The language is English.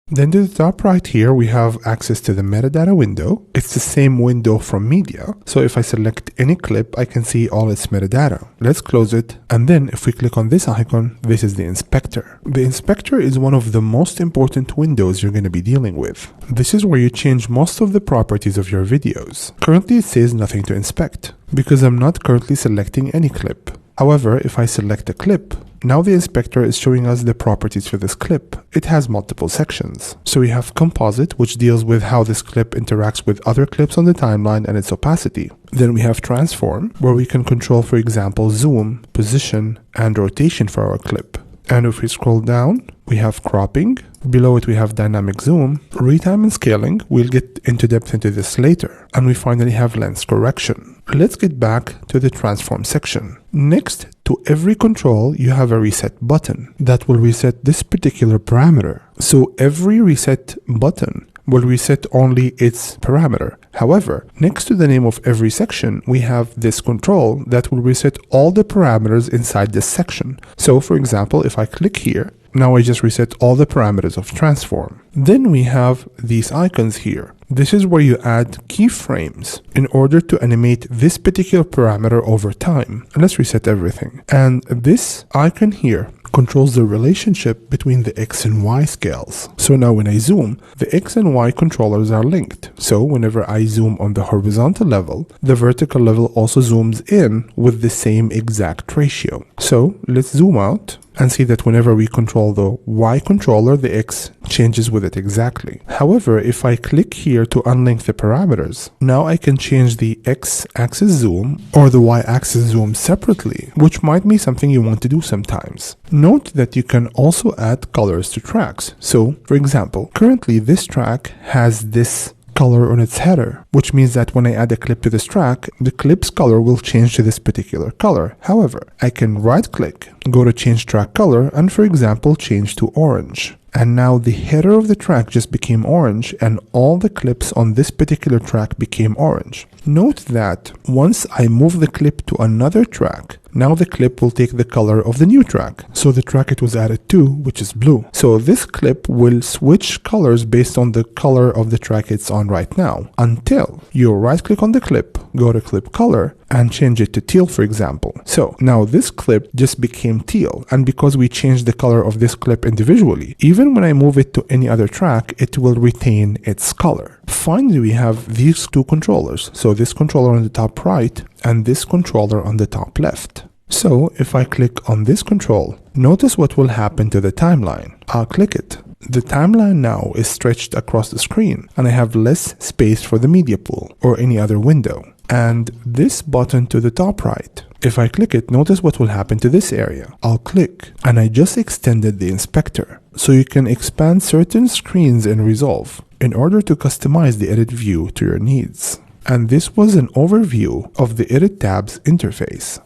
Then to the top right here, we have access to the metadata window. It's the same window from media. So if I select any clip, I can see all its metadata. Let's close it. And then if we click on this icon, this is the inspector. The inspector is one of the most important windows you're going to be dealing with. This is where you change most of the properties of your videos. Currently, it says nothing to inspect because I'm not currently selecting any clip. However, if I select a clip, now the inspector is showing us the properties for this clip. It has multiple sections. So we have composite, which deals with how this clip interacts with other clips on the timeline and its opacity. Then we have transform, where we can control, for example, zoom, position, and rotation for our clip. And if we scroll down, we have cropping. Below it, we have dynamic zoom, retime and scaling. We'll get into depth into this later. And we finally have lens correction. Let's get back to the transform section. Next to every control, you have a reset button that will reset this particular parameter. So every reset button will reset only its parameter. However, next to the name of every section, we have this control that will reset all the parameters inside this section. So for example, if I click here, now I just reset all the parameters of transform. Then we have these icons here. This is where you add keyframes in order to animate this particular parameter over time. And let's reset everything. And this icon here controls the relationship between the X and Y scales. So now when I zoom, the X and Y controllers are linked. So whenever I zoom on the horizontal level, the vertical level also zooms in with the same exact ratio. So let's zoom out and see that whenever we control the Y controller, the X changes with it exactly. However, if I click here to unlink the parameters, now I can change the X axis zoom or the Y axis zoom separately, which might be something you want to do sometimes. Note that you can also add colors to tracks. So, for example, currently this track has this color on its header, which means that when I add a clip to this track, the clip's color will change to this particular color. However, I can right click, go to change track color, and for example, change to orange. And now the header of the track just became orange and all the clips on this particular track became orange. Note that once I move the clip to another track, now the clip will take the color of the new track. So the track it was added to, which is blue. So this clip will switch colors based on the color of the track it's on right now until you right click on the clip, go to clip color, and change it to teal, for example. So now this clip just became teal, and because we changed the color of this clip individually, even when I move it to any other track, it will retain its color. Finally, we have these two controllers. So this controller on the top right and this controller on the top left. So if I click on this control, notice what will happen to the timeline. I'll click it. The timeline now is stretched across the screen and I have less space for the media pool or any other window. And this button to the top right, if I click it, notice what will happen to this area. I'll click and I just extended the inspector. So you can expand certain screens in Resolve in order to customize the edit view to your needs. And this was an overview of the Edit tabs interface.